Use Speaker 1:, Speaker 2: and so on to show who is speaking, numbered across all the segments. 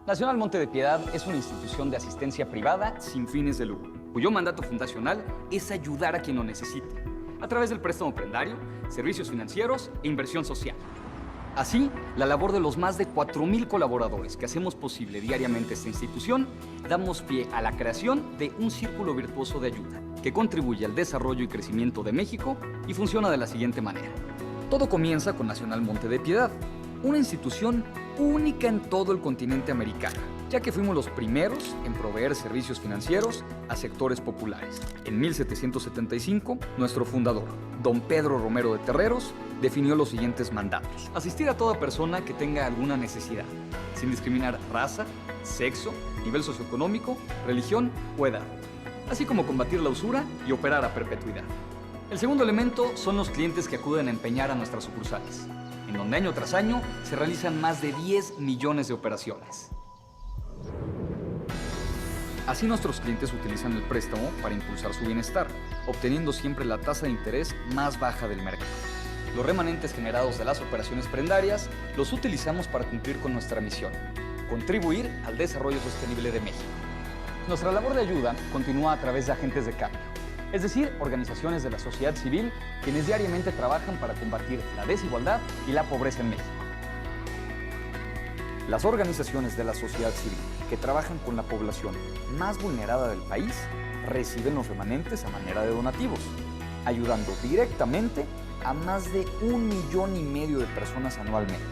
Speaker 1: Nacional Monte de Piedad es una institución de asistencia privada sin fines de lucro, cuyo mandato fundacional es ayudar a quien lo necesite, a través del préstamo prendario, servicios financieros e inversión social. Así, la labor de los más de 4,000 colaboradores que hacemos posible diariamente esta institución, damos pie a la creación de un círculo virtuoso de ayuda que contribuye al desarrollo y crecimiento de México y funciona de la siguiente manera. Todo comienza con Nacional Monte de Piedad, una institución única en todo el continente americano, ya que fuimos los primeros en proveer servicios financieros a sectores populares. En 1775, nuestro fundador, don Pedro Romero de Terreros, definió los siguientes mandatos: asistir a toda persona que tenga alguna necesidad, sin discriminar raza, sexo, nivel socioeconómico, religión o edad, así como combatir la usura y operar a perpetuidad. El segundo elemento son los clientes que acuden a empeñar a nuestras sucursales, en donde año tras año se realizan más de 10 millones de operaciones. Así nuestros clientes utilizan el préstamo para impulsar su bienestar, obteniendo siempre la tasa de interés más baja del mercado. Los remanentes generados de las operaciones prendarias los utilizamos para cumplir con nuestra misión: contribuir al desarrollo sostenible de México. Nuestra labor de ayuda continúa a través de agentes de cambio, es decir, organizaciones de la sociedad civil quienes diariamente trabajan para combatir la desigualdad y la pobreza en México. Las organizaciones de la sociedad civil que trabajan con la población más vulnerada del país reciben los remanentes a manera de donativos, ayudando directamente a más de 1,5 millones de personas anualmente.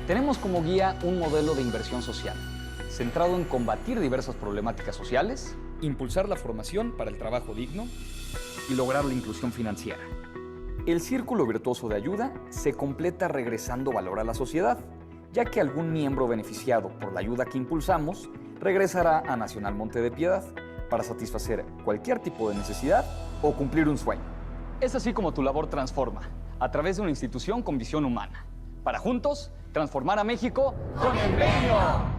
Speaker 1: Tenemos como guía un modelo de inversión social, centrado en combatir diversas problemáticas sociales, impulsar la formación para el trabajo digno y lograr la inclusión financiera. El círculo virtuoso de ayuda se completa regresando valor a la sociedad, ya que algún miembro beneficiado por la ayuda que impulsamos regresará a Nacional Monte de Piedad para satisfacer cualquier tipo de necesidad o cumplir un sueño. Es así como tu labor transforma, a través de una institución con visión humana, para juntos transformar a México con empeño.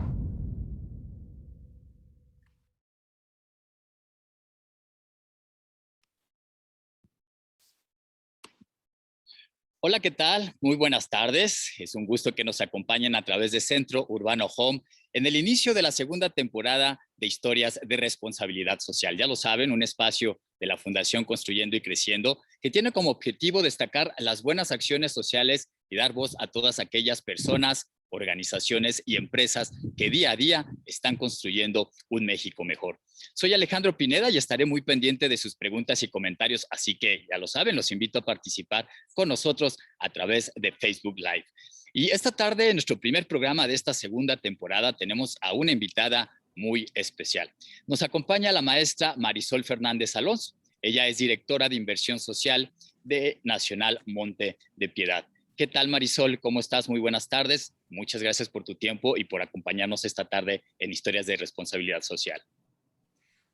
Speaker 2: Hola, ¿qué tal? Muy buenas tardes. Es un gusto que nos acompañen a través de Centro Urbano Home en el inicio de la segunda temporada de Historias de Responsabilidad Social. Ya lo saben, un espacio de la Fundación Construyendo y Creciendo que tiene como objetivo destacar las buenas acciones sociales y dar voz a todas aquellas personas, organizaciones y empresas que día a día están construyendo un México mejor. Soy Alejandro Pineda y estaré muy pendiente de sus preguntas y comentarios, así que ya lo saben, los invito a participar con nosotros a través de Facebook Live. Y esta tarde, en nuestro primer programa de esta segunda temporada, tenemos a una invitada muy especial. Nos acompaña la maestra Marisol Fernández Alonso. Ella es directora de Inversión Social de Nacional Monte de Piedad. ¿Qué tal, Marisol? ¿Cómo estás? Muy buenas tardes. Muchas gracias por tu tiempo y por acompañarnos esta tarde en Historias de Responsabilidad Social.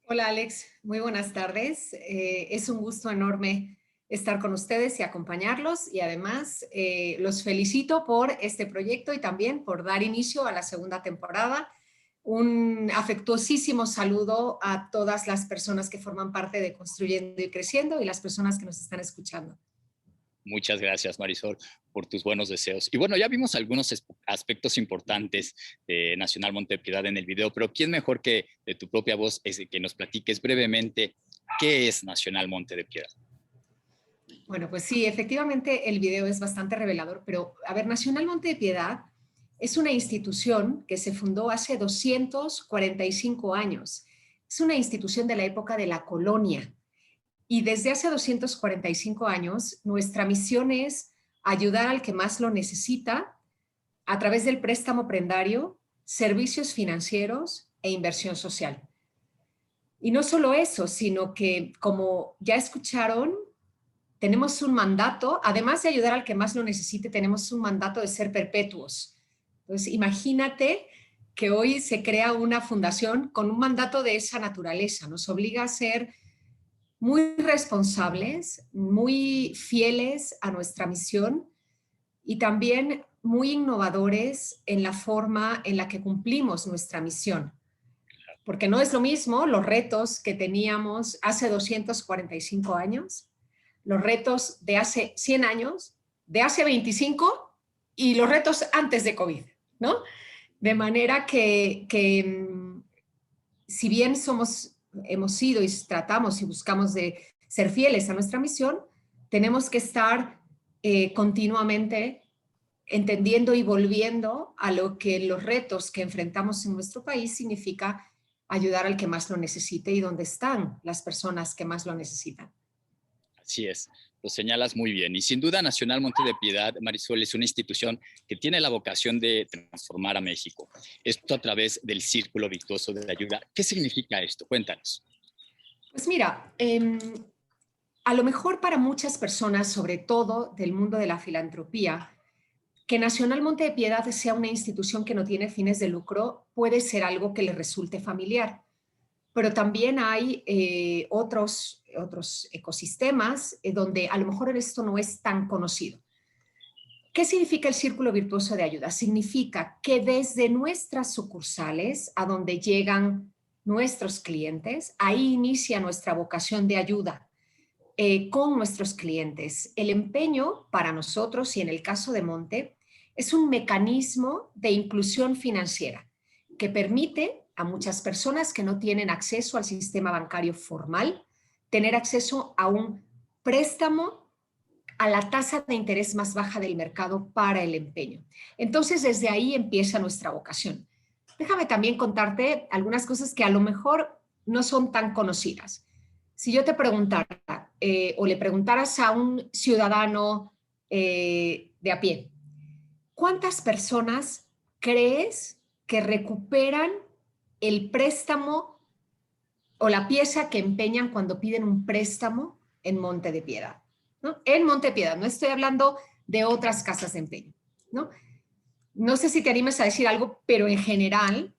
Speaker 3: Hola, Alex. Muy buenas tardes. Es un gusto enorme estar con ustedes y acompañarlos, y además los felicito por este proyecto y también por dar inicio a la segunda temporada. Un afectuosísimo saludo a todas las personas que forman parte de Construyendo y Creciendo y las personas que nos están escuchando.
Speaker 2: Muchas gracias, Marisol, por tus buenos deseos. Y bueno, ya vimos algunos aspectos importantes de Nacional Monte de Piedad en el video, pero ¿quién mejor que de tu propia voz es que nos platiques brevemente qué es Nacional Monte de Piedad?
Speaker 3: Bueno, pues sí, efectivamente el video es bastante revelador, pero a ver, Nacional Monte de Piedad es una institución que se fundó hace 245 años. Es una institución de la época de la colonia. Y desde hace 245 años, nuestra misión es ayudar al que más lo necesita a través del préstamo prendario, servicios financieros e inversión social. Y no solo eso, sino que, como ya escucharon, tenemos un mandato, además de ayudar al que más lo necesite, tenemos un mandato de ser perpetuos. Entonces, imagínate que hoy se crea una fundación con un mandato de esa naturaleza. Nos obliga a ser muy responsables, muy fieles a nuestra misión y también muy innovadores en la forma en la que cumplimos nuestra misión. Porque no es lo mismo los retos que teníamos hace 245 años, los retos de hace 100 años, de hace 25 y los retos antes de COVID, ¿no? De manera que si bien hemos sido y tratamos y buscamos de ser fieles a nuestra misión, tenemos que estar continuamente entendiendo y volviendo a lo que los retos que enfrentamos en nuestro país significa ayudar al que más lo necesite y dónde están las personas que más lo necesitan.
Speaker 2: Así es, lo señalas muy bien. Y sin duda Nacional Monte de Piedad, Marisol, es una institución que tiene la vocación de transformar a México. Esto a través del círculo virtuoso de la ayuda. ¿Qué significa esto? Cuéntanos.
Speaker 3: Pues mira, a lo mejor para muchas personas, sobre todo del mundo de la filantropía, que Nacional Monte de Piedad sea una institución que no tiene fines de lucro puede ser algo que les resulte familiar. Pero también hay otros ecosistemas donde a lo mejor esto no es tan conocido. ¿Qué significa el círculo virtuoso de ayuda? Significa que desde nuestras sucursales, a donde llegan nuestros clientes, ahí inicia nuestra vocación de ayuda con nuestros clientes. El empeño para nosotros, y en el caso de Monte, es un mecanismo de inclusión financiera que permite a muchas personas que no tienen acceso al sistema bancario formal tener acceso a un préstamo a la tasa de interés más baja del mercado para el empeño. Entonces, desde ahí empieza nuestra vocación. Déjame también contarte algunas cosas que a lo mejor no son tan conocidas. Si yo te preguntara o le preguntaras a un ciudadano de a pie, ¿cuántas personas crees que recuperan el préstamo o la pieza que empeñan cuando piden un préstamo en Monte de Piedad? ¿No? En Monte de Piedad, no estoy hablando de otras casas de empeño, ¿no? No sé si te animes a decir algo, pero en general,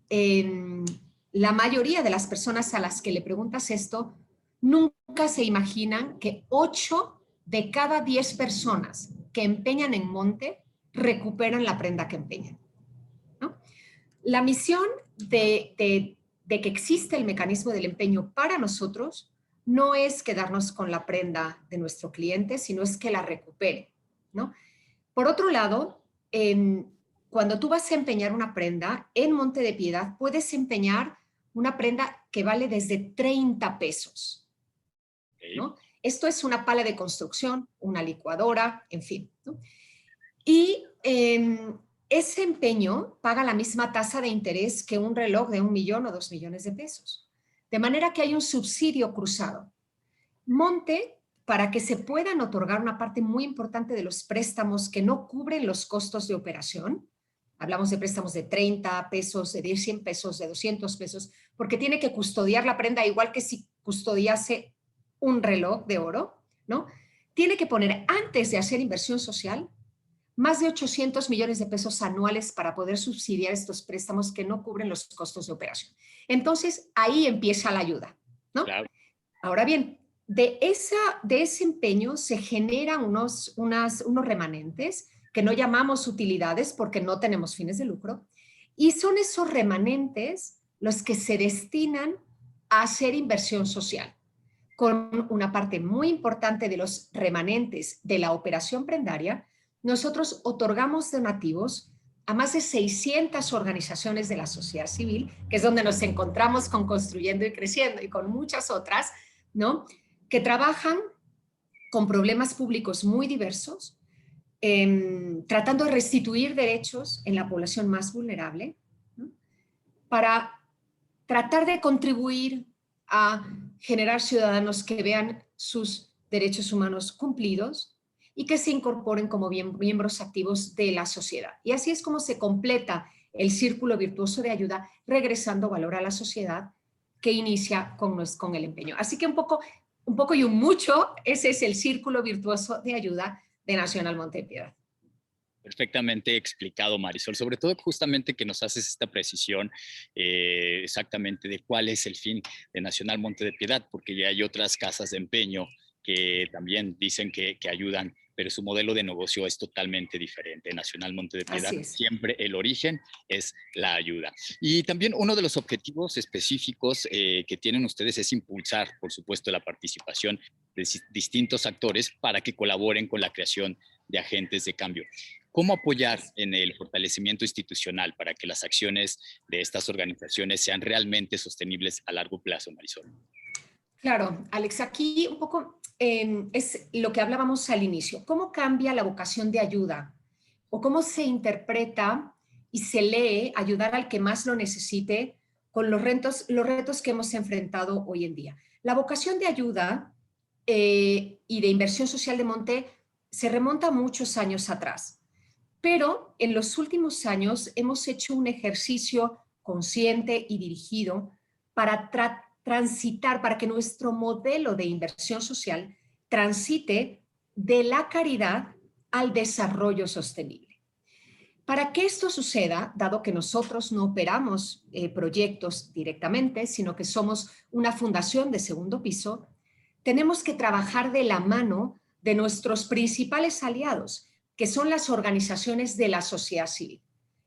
Speaker 3: la mayoría de las personas a las que le preguntas esto nunca se imaginan que 8 de cada 10 personas que empeñan en Monte recuperan la prenda que empeñan, ¿no? La misión de que existe el mecanismo del empeño para nosotros no es quedarnos con la prenda de nuestro cliente, sino es que la recupere, ¿no? Por otro lado, cuando tú vas a empeñar una prenda, en Monte de Piedad puedes empeñar una prenda que vale desde 30 pesos, ¿no? Esto es una pala de construcción, una licuadora, en fin, ¿no? Y ese empeño paga la misma tasa de interés que un reloj de 1 millón o 2 millones de pesos. De manera que hay un subsidio cruzado. Monte, para que se puedan otorgar una parte muy importante de los préstamos que no cubren los costos de operación, hablamos de préstamos de 30 pesos, de 100 pesos, de 200 pesos, porque tiene que custodiar la prenda igual que si custodiase un reloj de oro, ¿no? Tiene que poner, antes de hacer inversión social, más de 800 millones de pesos anuales para poder subsidiar estos préstamos que no cubren los costos de operación. Entonces, ahí empieza la ayuda, ¿no?
Speaker 2: Claro.
Speaker 3: Ahora bien, de ese empeño se generan unos remanentes que no llamamos utilidades porque no tenemos fines de lucro, y son esos remanentes los que se destinan a hacer inversión social, con una parte muy importante de los remanentes de la operación prendaria. Nosotros otorgamos donativos a más de 600 organizaciones de la sociedad civil, que es donde nos encontramos con Construyendo y Creciendo y con muchas otras, ¿no?, que trabajan con problemas públicos muy diversos, tratando de restituir derechos en la población más vulnerable, ¿no?, para tratar de contribuir a generar ciudadanos que vean sus derechos humanos cumplidos y que se incorporen como miembros activos de la sociedad. Y así es como se completa el círculo virtuoso de ayuda, regresando valor a la sociedad que inicia con el empeño. Así que un poco y un mucho, ese es el círculo virtuoso de ayuda de Nacional Monte de Piedad.
Speaker 2: Perfectamente explicado, Marisol, sobre todo justamente que nos haces esta precisión exactamente de cuál es el fin de Nacional Monte de Piedad, porque ya hay otras casas de empeño que también dicen que ayudan, pero su modelo de negocio es totalmente diferente. Nacional Monte de Piedad, siempre el origen es la ayuda. Y también uno de los objetivos específicos que tienen ustedes es impulsar, por supuesto, la participación de distintos actores para que colaboren con la creación de agentes de cambio. ¿Cómo apoyar en el fortalecimiento institucional para que las acciones de estas organizaciones sean realmente sostenibles a largo plazo, Marisol?
Speaker 3: Claro, Alex, aquí un poco es lo que hablábamos al inicio. ¿Cómo cambia la vocación de ayuda? ¿O cómo se interpreta y se lee ayudar al que más lo necesite con los retos que hemos enfrentado hoy en día? La vocación de ayuda y de inversión social de Monte se remonta a muchos años atrás. Pero en los últimos años hemos hecho un ejercicio consciente y dirigido para transitar, para que nuestro modelo de inversión social transite de la caridad al desarrollo sostenible. Para que esto suceda, dado que nosotros no operamos proyectos directamente, sino que somos una fundación de segundo piso, tenemos que trabajar de la mano de nuestros principales aliados, que son las organizaciones de la sociedad civil,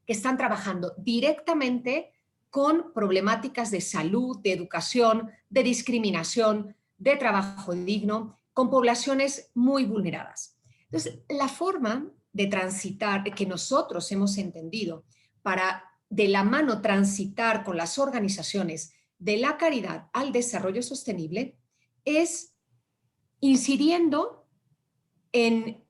Speaker 3: que están trabajando directamente con problemáticas de salud, de educación, de discriminación, de trabajo digno, con poblaciones muy vulneradas. Entonces, la forma de transitar, que nosotros hemos entendido para de la mano transitar con las organizaciones de la caridad al desarrollo sostenible, es incidiendo en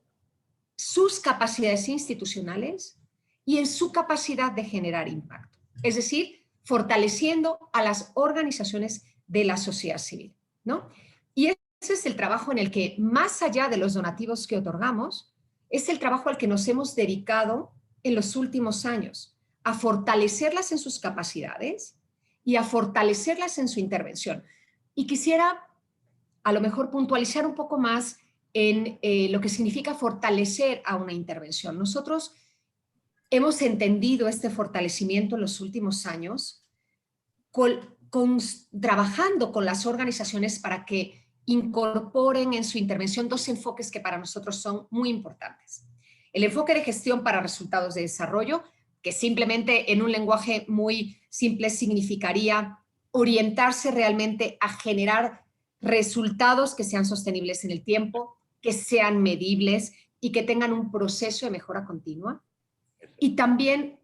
Speaker 3: sus capacidades institucionales y en su capacidad de generar impacto. Es decir, fortaleciendo a las organizaciones de la sociedad civil, ¿no? Y ese es el trabajo en el que, más allá de los donativos que otorgamos, es el trabajo al que nos hemos dedicado en los últimos años, a fortalecerlas en sus capacidades y a fortalecerlas en su intervención. Y quisiera a lo mejor puntualizar un poco más en lo que significa fortalecer a una intervención. Nosotros hemos entendido este fortalecimiento en los últimos años trabajando con las organizaciones para que incorporen en su intervención dos enfoques que para nosotros son muy importantes. El enfoque de gestión para resultados de desarrollo, que simplemente en un lenguaje muy simple significaría orientarse realmente a generar resultados que sean sostenibles en el tiempo, que sean medibles y que tengan un proceso de mejora continua. Y también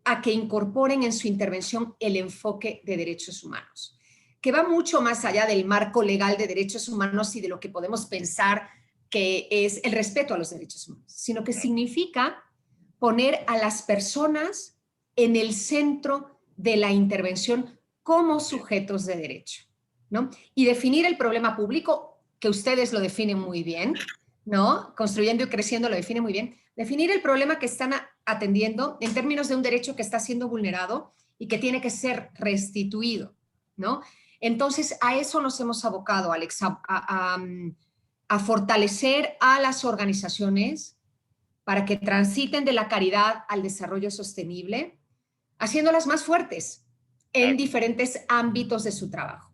Speaker 3: a que incorporen en su intervención el enfoque de derechos humanos, que va mucho más allá del marco legal de derechos humanos y de lo que podemos pensar que es el respeto a los derechos humanos, sino que significa poner a las personas en el centro de la intervención como sujetos de derecho, ¿no? Y definir el problema público, que ustedes lo definen muy bien, ¿no? Construyendo y creciendo lo define muy bien. Definir el problema que están atendiendo en términos de un derecho que está siendo vulnerado y que tiene que ser restituido, ¿no? Entonces, a eso nos hemos abocado, Alex, a fortalecer a las organizaciones para que transiten de la caridad al desarrollo sostenible, haciéndolas más fuertes en diferentes ámbitos de su trabajo.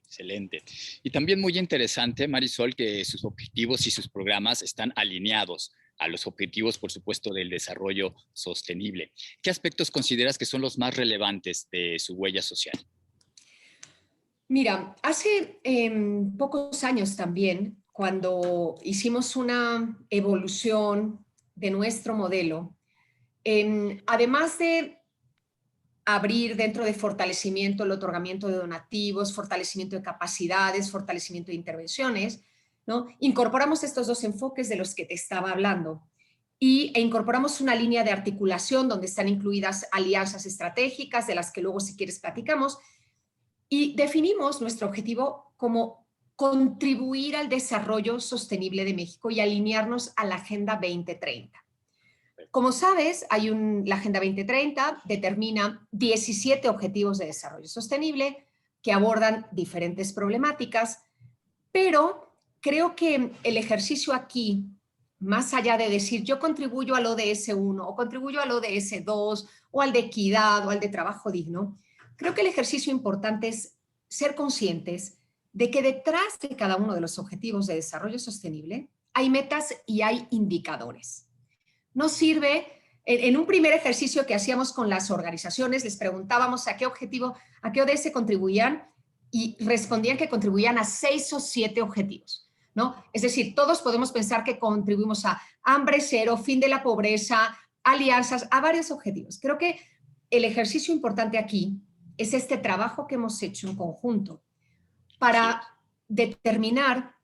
Speaker 2: Excelente. Y también muy interesante, Marisol, que sus objetivos y sus programas están alineados a los objetivos, por supuesto, del desarrollo sostenible. ¿Qué aspectos consideras que son los más relevantes de su huella social?
Speaker 3: Mira, hace pocos años también, cuando hicimos una evolución de nuestro modelo, además de abrir dentro de fortalecimiento el otorgamiento de donativos, fortalecimiento de capacidades, fortalecimiento de intervenciones, ¿no? Incorporamos estos dos enfoques de los que te estaba hablando e incorporamos una línea de articulación donde están incluidas alianzas estratégicas, de las que luego, si quieres, platicamos, y definimos nuestro objetivo como contribuir al desarrollo sostenible de México y alinearnos a la Agenda 2030. Como sabes, la Agenda 2030 determina 17 objetivos de desarrollo sostenible que abordan diferentes problemáticas, pero creo que el ejercicio aquí, más allá de decir yo contribuyo al ODS 1 o contribuyo al ODS 2 o al de equidad o al de trabajo digno, creo que el ejercicio importante es ser conscientes de que detrás de cada uno de los objetivos de desarrollo sostenible hay metas y hay indicadores. No sirve, en un primer ejercicio que hacíamos con las organizaciones, les preguntábamos a qué objetivo, a qué ODS contribuían y respondían que contribuían a 6 o 7 objetivos. ¿no? Es decir, todos podemos pensar que contribuimos a hambre cero, fin de la pobreza, alianzas, a varios objetivos. Creo que el ejercicio importante aquí es este trabajo que hemos hecho en conjunto para determinar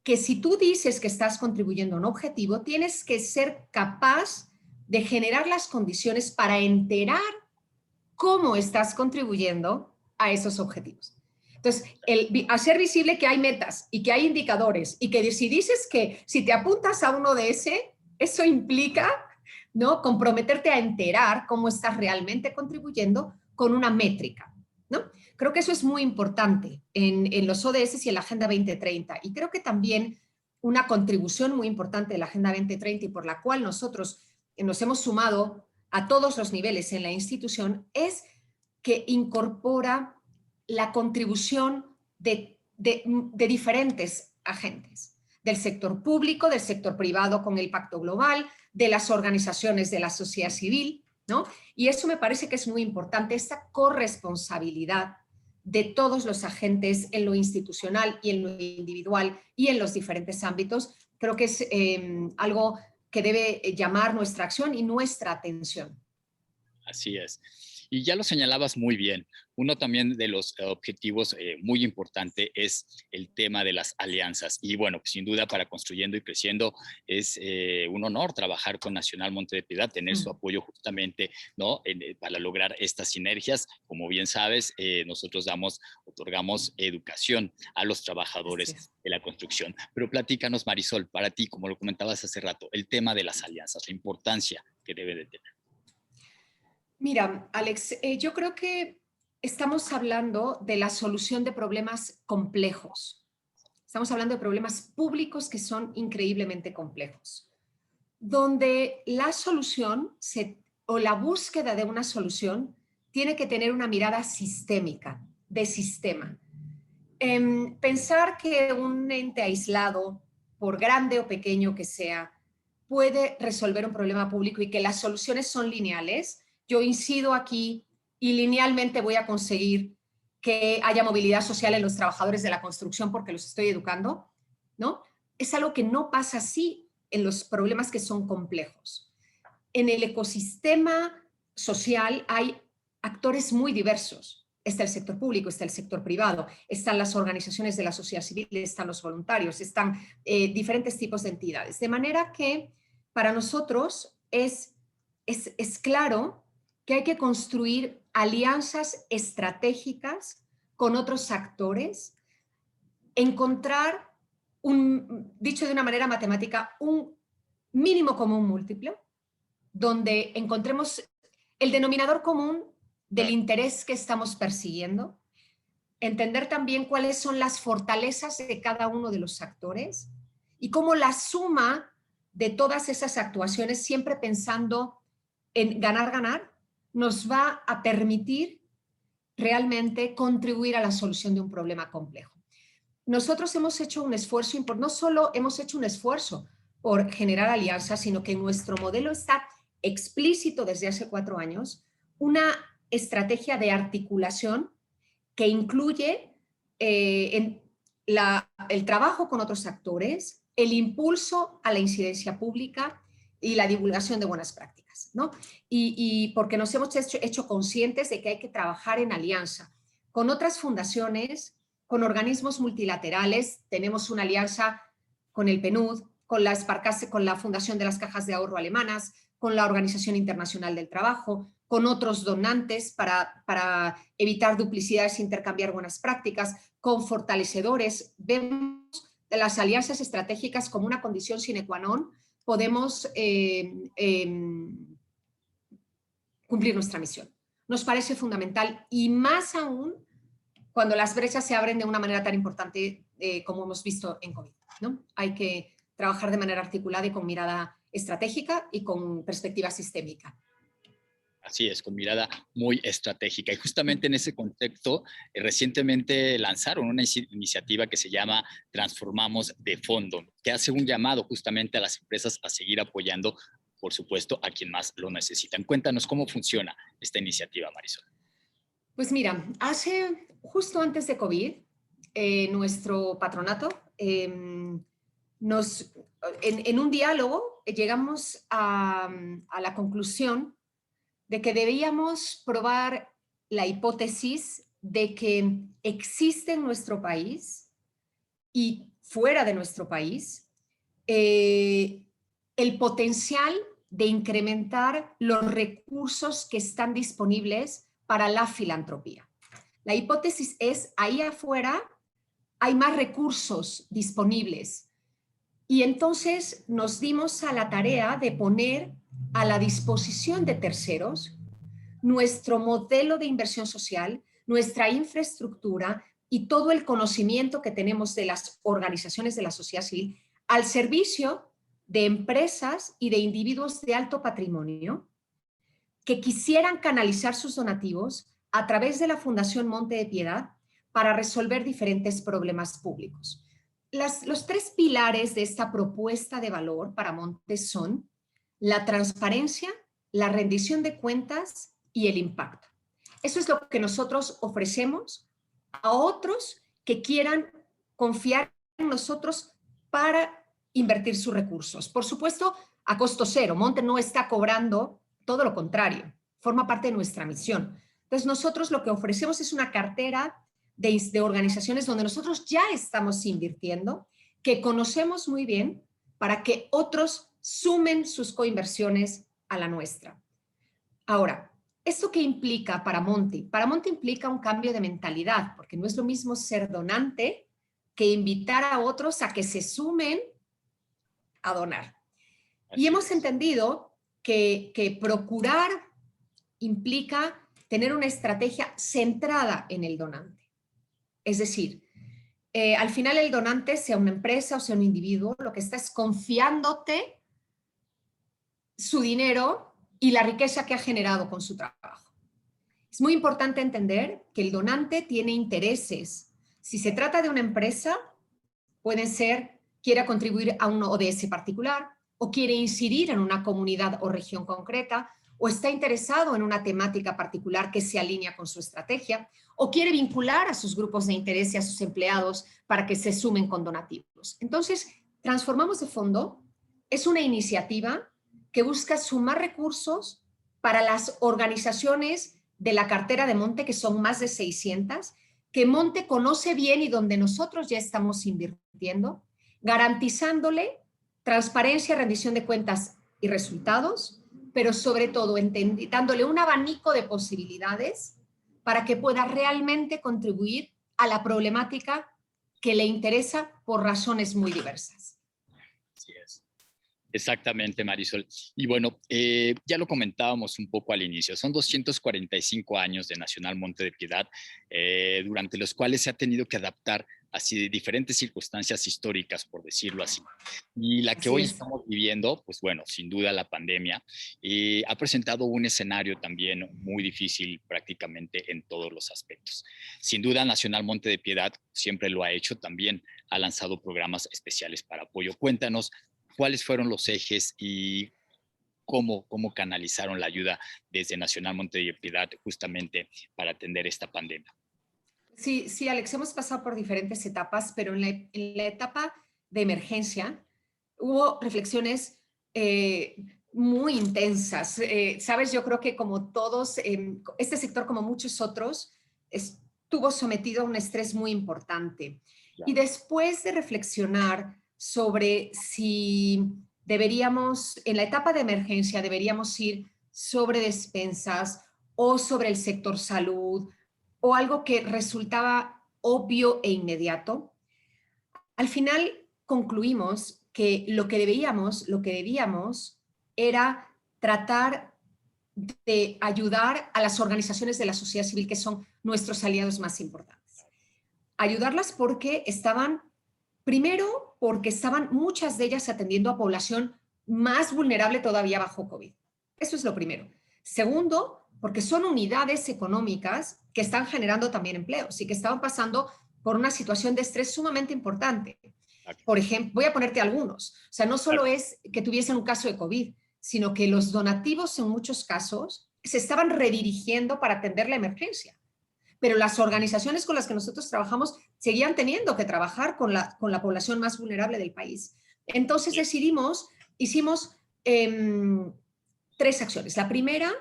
Speaker 3: que si tú dices que estás contribuyendo a un objetivo, tienes que ser capaz de generar las condiciones para enterar cómo estás contribuyendo a esos objetivos. Entonces, hacer visible que hay metas y que hay indicadores y que si dices que si te apuntas a uno de eso implica, ¿no?, comprometerte a enterar cómo estás realmente contribuyendo con una métrica, ¿no? Creo que eso es muy importante en los ODS y en la Agenda 2030. Y creo que también una contribución muy importante de la Agenda 2030 y por la cual nosotros nos hemos sumado a todos los niveles en la institución es que incorpora la contribución de diferentes agentes, del sector público, del sector privado con el Pacto Global, de las organizaciones de la sociedad civil, ¿no? Y eso me parece que es muy importante, esta corresponsabilidad de todos los agentes en lo institucional y en lo individual y en los diferentes ámbitos, creo que es algo que debe llamar nuestra acción y nuestra atención.
Speaker 2: Así es. Y ya lo señalabas muy bien. Uno también de los objetivos muy importante es el tema de las alianzas. Y bueno, sin duda para Construyendo y Creciendo es un honor trabajar con Nacional Monte de Piedad, tener su apoyo justamente, ¿no?, para lograr estas sinergias. Como bien sabes, nosotros otorgamos educación a los trabajadores de la construcción. Pero platícanos, Marisol, para ti, como lo comentabas hace rato, el tema de las alianzas, la importancia que debe de tener.
Speaker 3: Mira, Alex, yo creo que estamos hablando de la solución de problemas complejos. Estamos hablando de problemas públicos que son increíblemente complejos, donde la solución o la búsqueda de una solución tiene que tener una mirada sistémica, de sistema. Pensar que un ente aislado, por grande o pequeño que sea, puede resolver un problema público y que las soluciones son lineales. Yo incido aquí y linealmente voy a conseguir que haya movilidad social en los trabajadores de la construcción porque los estoy educando, ¿no? Es algo que no pasa así en los problemas que son complejos. En el ecosistema social hay actores muy diversos. Está el sector público, está el sector privado, están las organizaciones de la sociedad civil, están los voluntarios, están diferentes tipos de entidades. De manera que para nosotros es claro que hay que construir alianzas estratégicas con otros actores, encontrar, dicho de una manera matemática, un mínimo común múltiplo, donde encontremos el denominador común del interés que estamos persiguiendo, entender también cuáles son las fortalezas de cada uno de los actores y cómo la suma de todas esas actuaciones, siempre pensando en ganar, nos va a permitir realmente contribuir a la solución de un problema complejo. Nosotros hemos hecho un esfuerzo, no solo hemos hecho un esfuerzo por generar alianzas, sino que en nuestro modelo está explícito desde hace 4 años una estrategia de articulación que incluye el trabajo con otros actores, el impulso a la incidencia pública y la divulgación de buenas prácticas, ¿no? Y porque nos hemos hecho conscientes de que hay que trabajar en alianza con otras fundaciones, con organismos multilaterales. Tenemos una alianza con el PNUD, con la Fundación de las Cajas de Ahorro Alemanas, con la Organización Internacional del Trabajo, con otros donantes para evitar duplicidades e intercambiar buenas prácticas, con fortalecedores. Vemos las alianzas estratégicas como una condición sine qua non. Podemos cumplir nuestra misión. Nos parece fundamental y más aún cuando las brechas se abren de una manera tan importante como hemos visto en COVID, ¿no? Hay que trabajar de manera articulada y con mirada estratégica y con perspectiva sistémica.
Speaker 2: Así es, con mirada muy estratégica. Y justamente en ese contexto, recientemente lanzaron una iniciativa que se llama Transformamos de Fondo, que hace un llamado justamente a las empresas a seguir apoyando, por supuesto, a quien más lo necesitan. Cuéntanos cómo funciona esta iniciativa, Marisol.
Speaker 3: Pues mira, justo antes de COVID, nuestro patronato, en un diálogo llegamos a la conclusión de que debíamos probar la hipótesis de que existe en nuestro país y fuera de nuestro país el potencial de incrementar los recursos que están disponibles para la filantropía. La hipótesis es, ahí afuera hay más recursos disponibles. Y entonces nos dimos a la tarea de poner a la disposición de terceros nuestro modelo de inversión social, nuestra infraestructura y todo el conocimiento que tenemos de las organizaciones de la sociedad civil al servicio de empresas y de individuos de alto patrimonio que quisieran canalizar sus donativos a través de la Fundación Monte de Piedad para resolver diferentes problemas públicos. Los tres pilares de esta propuesta de valor para Monte son la transparencia, la rendición de cuentas y el impacto. Eso es lo que nosotros ofrecemos a otros que quieran confiar en nosotros para invertir sus recursos. Por supuesto, a costo cero. Monte no está cobrando, todo lo contrario, forma parte de nuestra misión. Entonces, nosotros lo que ofrecemos es una cartera de organizaciones donde nosotros ya estamos invirtiendo, que conocemos muy bien, para que otros sumen sus coinversiones a la nuestra. Ahora, ¿esto qué implica para Monte? Para Monte implica un cambio de mentalidad, porque no es lo mismo ser donante que invitar a otros a que se sumen a donar. Y hemos entendido que procurar implica tener una estrategia centrada en el donante. Es decir, al final el donante, sea una empresa o sea un individuo, lo que está es confiándote su dinero y la riqueza que ha generado con su trabajo. Es muy importante entender que el donante tiene intereses. Si se trata de una empresa, pueden ser, quiera contribuir a un ODS particular, o quiere incidir en una comunidad o región concreta, o está interesado en una temática particular que se alinea con su estrategia, o quiere vincular a sus grupos de interés y a sus empleados para que se sumen con donativos. Entonces, Transformamos de Fondo es una iniciativa que busca sumar recursos para las organizaciones de la cartera de Monte, que son más de 600, que Monte conoce bien y donde nosotros ya estamos invirtiendo, garantizándole transparencia, rendición de cuentas y resultados, pero sobre todo dándole un abanico de posibilidades para que pueda realmente contribuir a la problemática que le interesa por razones muy diversas.
Speaker 2: Así es. Exactamente, Marisol. Y bueno, ya lo comentábamos un poco al inicio. Son 245 años de Nacional Monte de Piedad, durante los cuales se ha tenido que adaptar así de diferentes circunstancias históricas, por decirlo así. Y la que hoy estamos viviendo, pues bueno, sin duda la pandemia, ha presentado un escenario también muy difícil prácticamente en todos los aspectos. Sin duda, Nacional Monte de Piedad siempre lo ha hecho, también ha lanzado programas especiales para apoyo. Cuéntanos, ¿cuáles fueron los ejes y cómo canalizaron la ayuda desde Nacional Monte de Piedad justamente para atender esta pandemia?
Speaker 3: Sí, Alex, hemos pasado por diferentes etapas, pero en la etapa de emergencia hubo reflexiones muy intensas. Sabes, yo creo que como todos, este sector como muchos otros, estuvo sometido a un estrés muy importante. Y después de reflexionar sobre si deberíamos, en la etapa de emergencia, deberíamos ir sobre despensas o sobre el sector salud o algo que resultaba obvio e inmediato, al final concluimos que lo que debíamos era tratar de ayudar a las organizaciones de la sociedad civil que son nuestros aliados más importantes. Ayudarlas porque estaban, primero, porque estaban muchas de ellas atendiendo a población más vulnerable todavía bajo COVID. Eso es lo primero. Segundo, porque son unidades económicas que están generando también empleos y que estaban pasando por una situación de estrés sumamente importante. Por ejemplo, voy a ponerte algunos. O sea, no solo es que tuviesen un caso de COVID, sino que los donativos en muchos casos se estaban redirigiendo para atender la emergencia. Pero las organizaciones con las que nosotros trabajamos seguían teniendo que trabajar con la población más vulnerable del país. Entonces hicimos 3 acciones. La primera,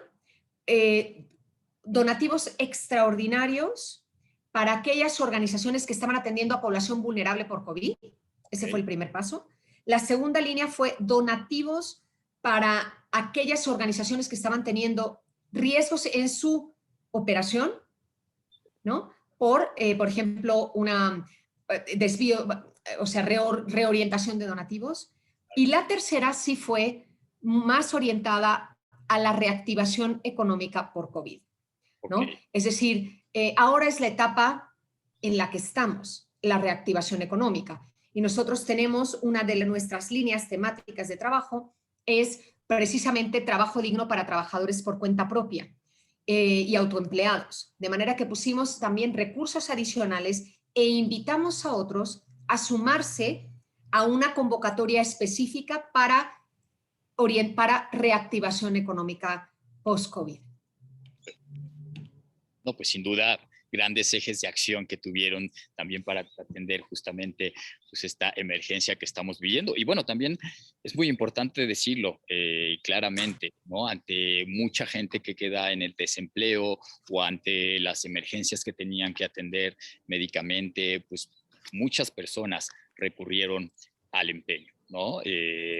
Speaker 3: donativos extraordinarios para aquellas organizaciones que estaban atendiendo a población vulnerable por COVID. Ese fue el primer paso. La segunda línea fue donativos para aquellas organizaciones que estaban teniendo riesgos en su operación, ¿no? Por ejemplo, una desvío, o sea, reorientación de donativos. Y la tercera sí fue más orientada a la reactivación económica por COVID, ¿no?
Speaker 2: Okay.
Speaker 3: Es decir, ahora es la etapa en la que estamos, la reactivación económica. Y nosotros tenemos una de nuestras líneas temáticas de trabajo, es precisamente trabajo digno para trabajadores por cuenta propia y autoempleados. De manera que pusimos también recursos adicionales e invitamos a otros a sumarse a una convocatoria específica para reactivación económica post-COVID.
Speaker 2: No, pues sin duda, grandes ejes de acción que tuvieron también para atender justamente pues, esta emergencia que estamos viviendo. Y bueno, también es muy importante decirlo claramente, ¿no? Ante mucha gente que queda en el desempleo o ante las emergencias que tenían que atender médicamente, pues muchas personas recurrieron al empeño, ¿no?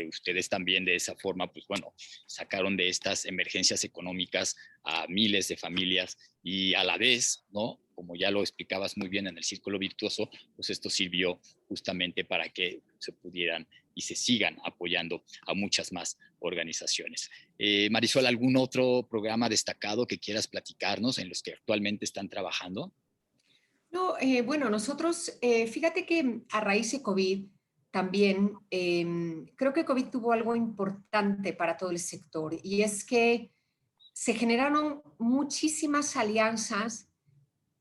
Speaker 2: Ustedes también de esa forma, pues bueno, sacaron de estas emergencias económicas a miles de familias y a la vez, ¿no? Como ya lo explicabas muy bien en el círculo virtuoso, pues esto sirvió justamente para que se pudieran y se sigan apoyando a muchas más organizaciones. Marisol, ¿algún otro programa destacado que quieras platicarnos en los que actualmente están trabajando?
Speaker 3: No, bueno, nosotros, fíjate que a raíz de COVID también, creo que COVID tuvo algo importante para todo el sector y es que se generaron muchísimas alianzas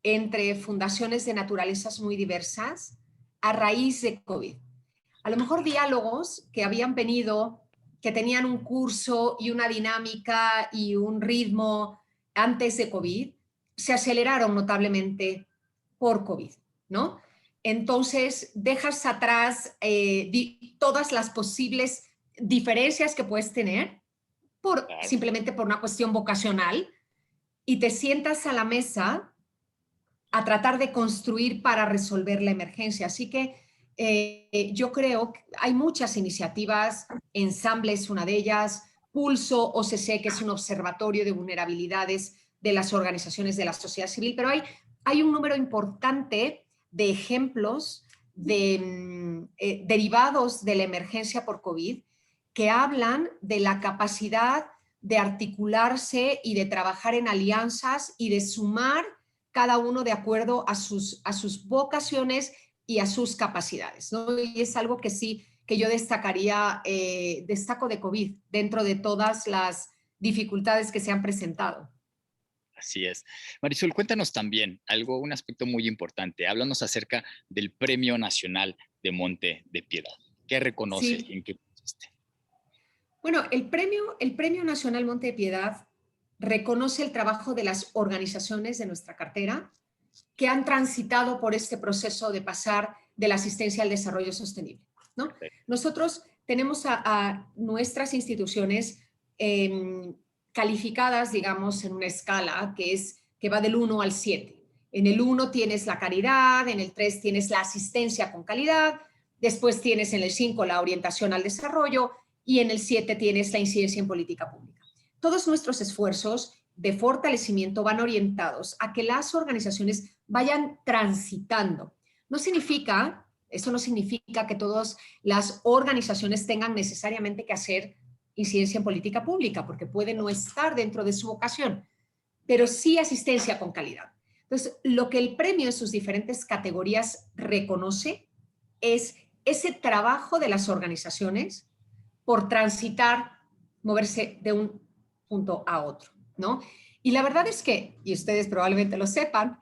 Speaker 3: entre fundaciones de naturalezas muy diversas a raíz de COVID. A lo mejor diálogos que habían venido, que tenían un curso y una dinámica y un ritmo antes de COVID, se aceleraron notablemente por COVID, ¿no? Entonces, dejas atrás todas las posibles diferencias que puedes tener simplemente por una cuestión vocacional y te sientas a la mesa a tratar de construir para resolver la emergencia. Así que yo creo que hay muchas iniciativas, Ensamble es una de ellas, Pulso OCC, que es un observatorio de vulnerabilidades de las organizaciones de la sociedad civil, pero hay un número importante de ejemplos derivados de la emergencia por COVID que hablan de la capacidad de articularse y de trabajar en alianzas y de sumar cada uno de acuerdo a sus vocaciones y a sus capacidades, ¿no? Y es algo que sí, que yo destacaría, destaco de COVID dentro de todas las dificultades que se han presentado.
Speaker 2: Así es. Marisol, cuéntanos también un aspecto muy importante. Háblanos acerca del Premio Nacional de Monte de Piedad. ¿Qué reconoce?
Speaker 3: Sí.
Speaker 2: ¿En qué consiste?
Speaker 3: Bueno, el Premio Nacional Monte de Piedad reconoce el trabajo de las organizaciones de nuestra cartera que han transitado por este proceso de pasar de la asistencia al desarrollo sostenible, ¿no? Nosotros tenemos a nuestras instituciones calificadas, digamos, en una escala que va del 1 al 7. En el 1 tienes la caridad, en el 3 tienes la asistencia con calidad, después tienes en el 5 la orientación al desarrollo y en el 7 tienes la incidencia en política pública. Todos nuestros esfuerzos de fortalecimiento van orientados a que las organizaciones vayan transitando. Eso no significa que todas las organizaciones tengan necesariamente que hacer incidencia en política pública, porque puede no estar dentro de su vocación, pero sí asistencia con calidad. Entonces, lo que el premio en sus diferentes categorías reconoce es ese trabajo de las organizaciones por transitar, moverse de un punto a otro, ¿no? Y la verdad es que, y ustedes probablemente lo sepan,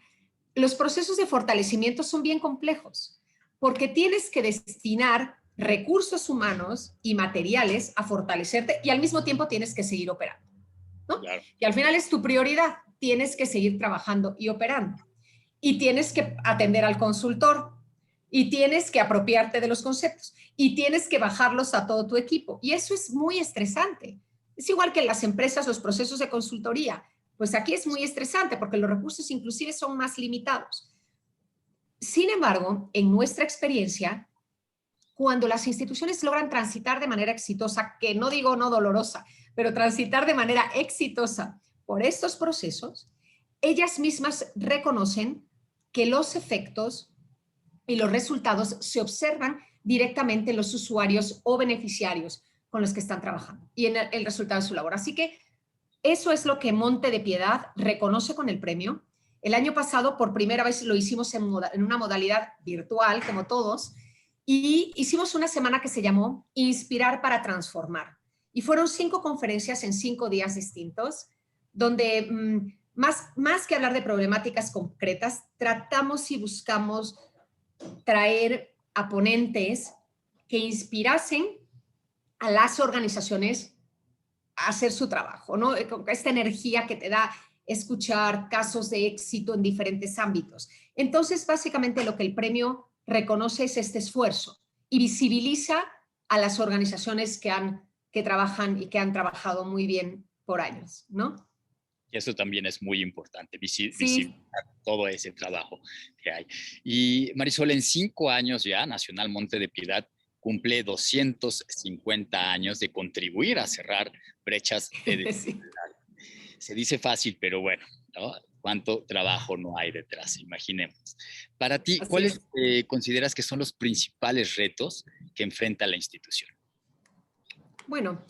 Speaker 3: los procesos de fortalecimiento son bien complejos, porque tienes que destinar recursos humanos y materiales a fortalecerte y al mismo tiempo tienes que seguir operando, ¿no?
Speaker 2: Claro.
Speaker 3: Y al final es tu prioridad, tienes que seguir trabajando y operando. y tienes que atender al consultor y tienes que apropiarte de los conceptos y tienes que bajarlos a todo tu equipo. Y eso es muy estresante. Es igual que en las empresas, los procesos de consultoría. Pues aquí es muy estresante porque los recursos inclusive son más limitados. Sin embargo, en nuestra experiencia, cuando las instituciones logran transitar de manera exitosa, que no digo no dolorosa, pero transitar de manera exitosa por estos procesos, ellas mismas reconocen que los efectos y los resultados se observan directamente en los usuarios o beneficiarios con los que están trabajando y en el resultado de su labor. Así que eso es lo que Monte de Piedad reconoce con el premio. El año pasado, por primera vez, lo hicimos en una modalidad virtual, como todos, y hicimos una semana que se llamó Inspirar para Transformar. Y fueron 5 conferencias en 5 días distintos, donde más que hablar de problemáticas concretas, tratamos y buscamos traer a ponentes que inspirasen a las organizaciones a hacer su trabajo, ¿no? Esta energía que te da escuchar casos de éxito en diferentes ámbitos. Entonces, básicamente lo que el premio reconoce es este esfuerzo y visibiliza a las organizaciones que trabajan y que han trabajado muy bien por años, ¿no?
Speaker 2: Y eso también es muy importante,
Speaker 3: Sí.
Speaker 2: visibilizar todo ese trabajo que hay. Y Marisol, en 5 años ya, Nacional Monte de Piedad cumple 250 años de contribuir a cerrar brechas de desigualdad. Sí. Se dice fácil, pero bueno, ¿no? ¿Cuánto trabajo no hay detrás? Imaginemos. Para ti, ¿cuáles consideras que son los principales retos que enfrenta la institución?
Speaker 3: Bueno,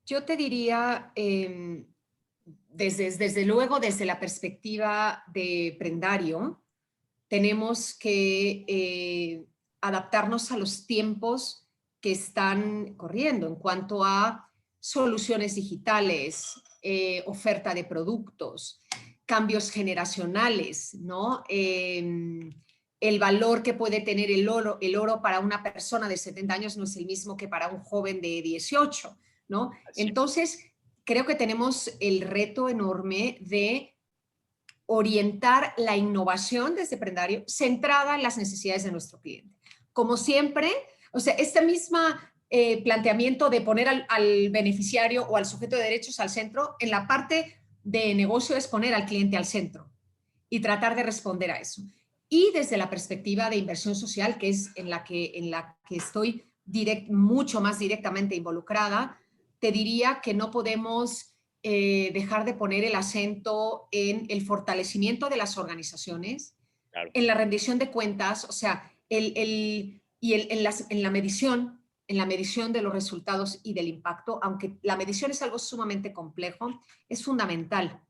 Speaker 3: yo te diría, desde luego, desde la perspectiva de prendario, tenemos que adaptarnos a los tiempos que están corriendo en cuanto a soluciones digitales, oferta de productos, cambios generacionales, ¿no? El valor que puede tener el oro para una persona de 70 años no es el mismo que para un joven de 18, ¿no? Entonces, creo que tenemos el reto enorme de orientar la innovación desde prendario centrada en las necesidades de nuestro cliente. Como siempre, o sea, este mismo planteamiento de poner al beneficiario o al sujeto de derechos al centro, en la parte de negocio es poner al cliente al centro y tratar de responder a eso. Y desde la perspectiva de inversión social, que es en la que estoy mucho más directamente involucrada, te diría que no podemos dejar de poner el acento en el fortalecimiento de las organizaciones, claro, en la rendición de cuentas, o sea, en la medición de los resultados y del impacto, aunque la medición es algo sumamente complejo, es fundamental.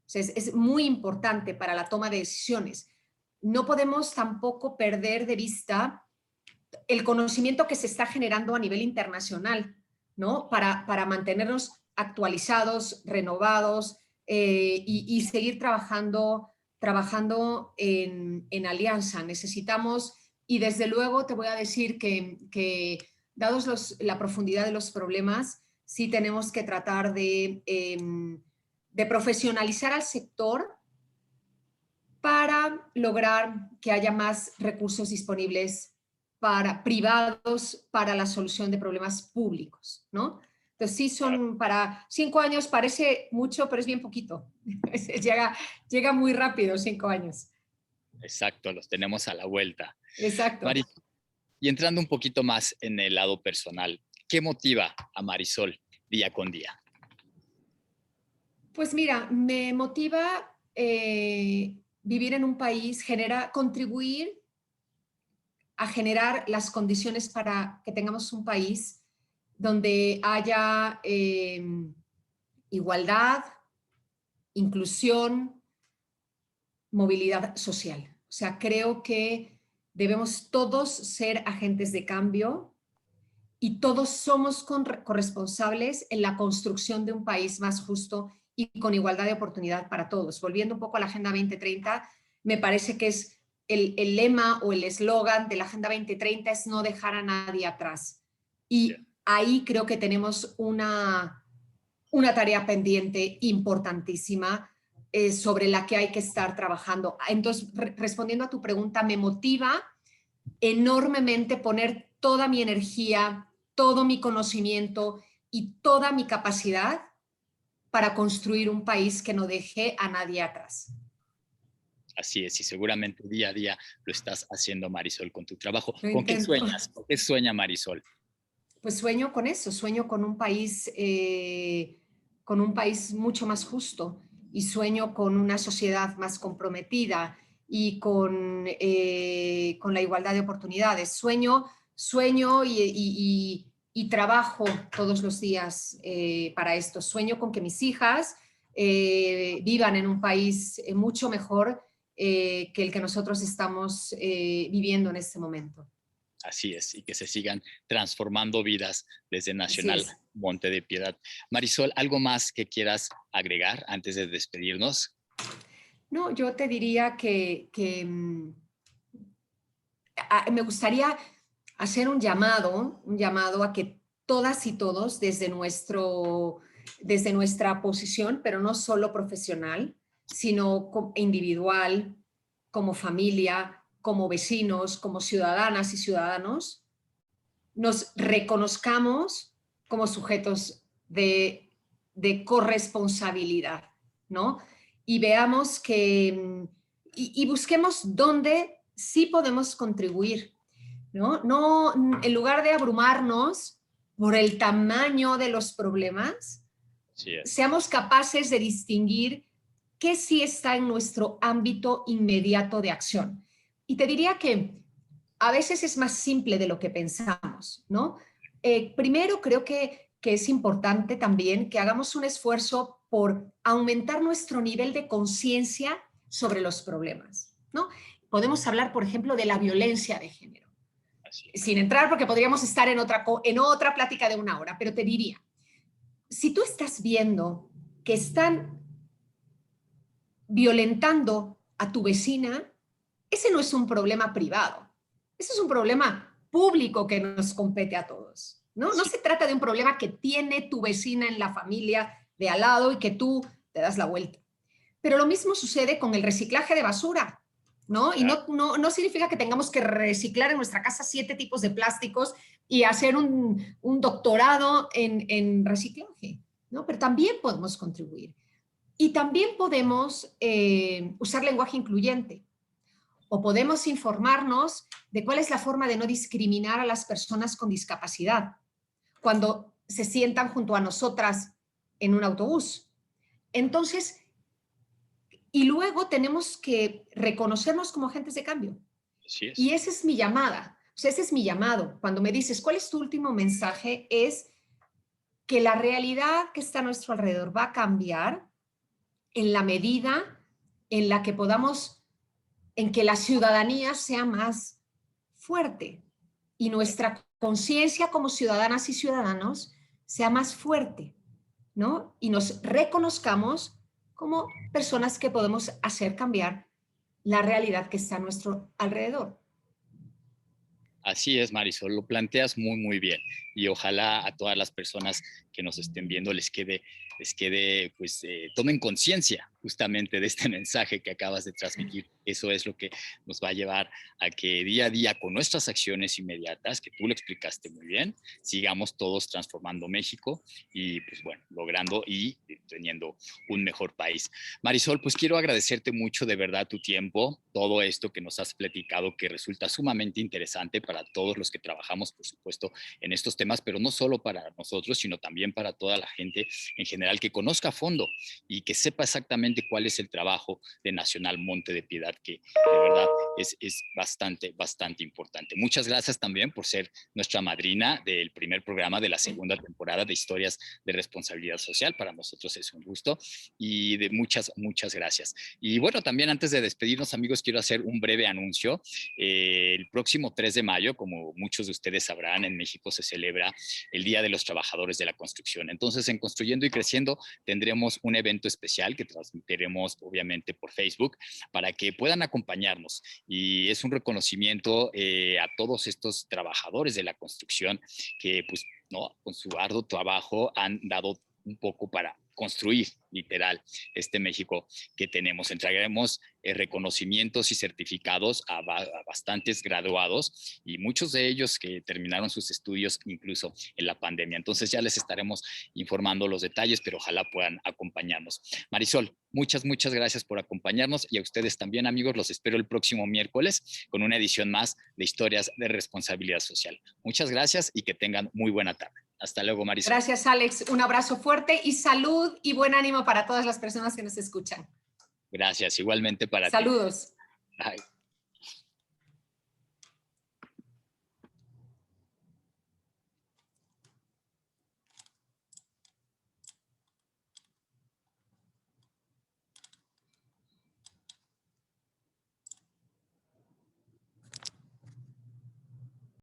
Speaker 3: O sea, es muy importante para la toma de decisiones. No podemos tampoco perder de vista el conocimiento que se está generando a nivel internacional, ¿no? Para mantenernos actualizados, renovados y seguir trabajando en alianza. Necesitamos, y desde luego te voy a decir que dados la profundidad de los problemas, sí tenemos que tratar de profesionalizar al sector para lograr que haya más recursos disponibles privados para la solución de problemas públicos, ¿no? Entonces sí para 5 años parece mucho, pero es bien poquito. llega muy rápido 5 años.
Speaker 2: Exacto, los tenemos a la vuelta.
Speaker 3: Exacto.
Speaker 2: Marisol, y entrando un poquito más en el lado personal, ¿qué motiva a Marisol día con día?
Speaker 3: Pues mira, me motiva vivir en un país, contribuir a generar las condiciones para que tengamos un país donde haya igualdad, inclusión, movilidad social. O sea, creo que debemos todos ser agentes de cambio y todos somos corresponsables en la construcción de un país más justo y con igualdad de oportunidad para todos. Volviendo un poco a la Agenda 2030, me parece que es el lema o el eslogan de la Agenda 2030 es no dejar a nadie atrás. Y ahí creo que tenemos una tarea pendiente importantísima sobre la que hay que estar trabajando. Entonces, respondiendo a tu pregunta, me motiva enormemente poner toda mi energía, todo mi conocimiento y toda mi capacidad para construir un país que no deje a nadie atrás.
Speaker 2: Así es, y seguramente día a día lo estás haciendo, Marisol, con tu trabajo.
Speaker 3: Lo
Speaker 2: ¿Con qué
Speaker 3: intento.
Speaker 2: sueñas? ¿Con qué sueña Marisol?
Speaker 3: Pues sueño con eso, sueño con un país mucho más justo y sueño con una sociedad más comprometida y con la igualdad de oportunidades. Sueño y trabajo todos los días para esto. Sueño con que mis hijas vivan en un país mucho mejor que el que nosotros estamos viviendo en este momento.
Speaker 2: Así es, y que se sigan transformando vidas desde Nacional
Speaker 3: es.
Speaker 2: Monte de Piedad. Marisol, ¿algo más que quieras agregar antes de despedirnos?
Speaker 3: No, yo te diría que me gustaría hacer un llamado a que todas y todos desde nuestra posición, pero no solo profesional, sino individual, como familia, como vecinos, como ciudadanas y ciudadanos, nos reconozcamos como sujetos de corresponsabilidad, ¿no? Y veamos y busquemos dónde sí podemos contribuir, ¿no? No, en lugar de abrumarnos por el tamaño de los problemas, seamos capaces de distinguir qué sí está en nuestro ámbito inmediato de acción. Y te diría que a veces es más simple de lo que pensamos, ¿no? Primero, creo que es importante también que hagamos un esfuerzo por aumentar nuestro nivel de conciencia sobre los problemas, ¿no? Podemos hablar, por ejemplo, de la violencia de género, sin entrar porque podríamos estar en otra plática de 1 hora, pero te diría, si tú estás viendo que están violentando a tu vecina, ese no es un problema privado. Ese es un problema público que nos compete a todos, ¿no? No se trata de un problema que tiene tu vecina en la familia de al lado y que tú te das la vuelta. Pero lo mismo sucede con el reciclaje de basura, ¿no? Y no significa que tengamos que reciclar en nuestra casa 7 tipos de plásticos y hacer un doctorado en reciclaje, ¿no? Pero también podemos contribuir. Y también podemos usar lenguaje incluyente. O podemos informarnos de cuál es la forma de no discriminar a las personas con discapacidad cuando se sientan junto a nosotras en un autobús. Entonces, y luego tenemos que reconocernos como agentes de cambio.
Speaker 2: Así es.
Speaker 3: Y esa es mi llamada. O sea, ese es mi llamado. Cuando me dices, ¿cuál es tu último mensaje? Es que la realidad que está a nuestro alrededor va a cambiar en la medida en la que podamos, en que la ciudadanía sea más fuerte y nuestra conciencia como ciudadanas y ciudadanos sea más fuerte, ¿no? Y nos reconozcamos como personas que podemos hacer cambiar la realidad que está a nuestro alrededor.
Speaker 2: Así es, Marisol, lo planteas muy, muy bien. Y ojalá a todas las personas que nos estén viendo les quede pues, tomen conciencia justamente de este mensaje que acabas de transmitir. Eso es lo que nos va a llevar a que día a día, con nuestras acciones inmediatas, que tú lo explicaste muy bien, sigamos todos transformando México y, pues bueno, logrando y teniendo un mejor país. Marisol, pues quiero agradecerte mucho de verdad tu tiempo, todo esto que nos has platicado, que resulta sumamente interesante para todos los que trabajamos, por supuesto, en estos temas, pero no solo para nosotros, sino también para toda la gente en general que conozca a fondo y que sepa exactamente cuál es el trabajo de Nacional Monte de Piedad, que de verdad es bastante, bastante importante. Muchas gracias también por ser nuestra madrina del primer programa de la segunda temporada de Historias de Responsabilidad Social. Para nosotros es un gusto y de muchas, muchas gracias. Y bueno, también antes de despedirnos, amigos, quiero hacer un breve anuncio. El próximo 3 de mayo, como muchos de ustedes sabrán, en México se celebra el Día de los Trabajadores de la Construcción. Entonces, en Construyendo y Creciendo tendremos un evento especial que transmitiremos obviamente por Facebook para que puedan acompañarnos. Y es un reconocimiento a todos estos trabajadores de la construcción que, pues, no, con su arduo trabajo han dado un poco para construir literal este México que tenemos. Entregaremos reconocimientos y certificados a bastantes graduados y muchos de ellos que terminaron sus estudios incluso en la pandemia. Entonces ya les estaremos informando los detalles, pero ojalá puedan acompañarnos. Marisol, muchas gracias por acompañarnos y a ustedes también, amigos. Los espero el próximo miércoles con una edición más de Historias de Responsabilidad Social. Muchas gracias y que tengan muy buena tarde. Hasta luego, Marisol.
Speaker 3: Gracias, Alex. Un abrazo fuerte y salud y buen ánimo para todas las personas que nos escuchan.
Speaker 2: Gracias, igualmente para ti.
Speaker 3: Saludos.
Speaker 2: Bye.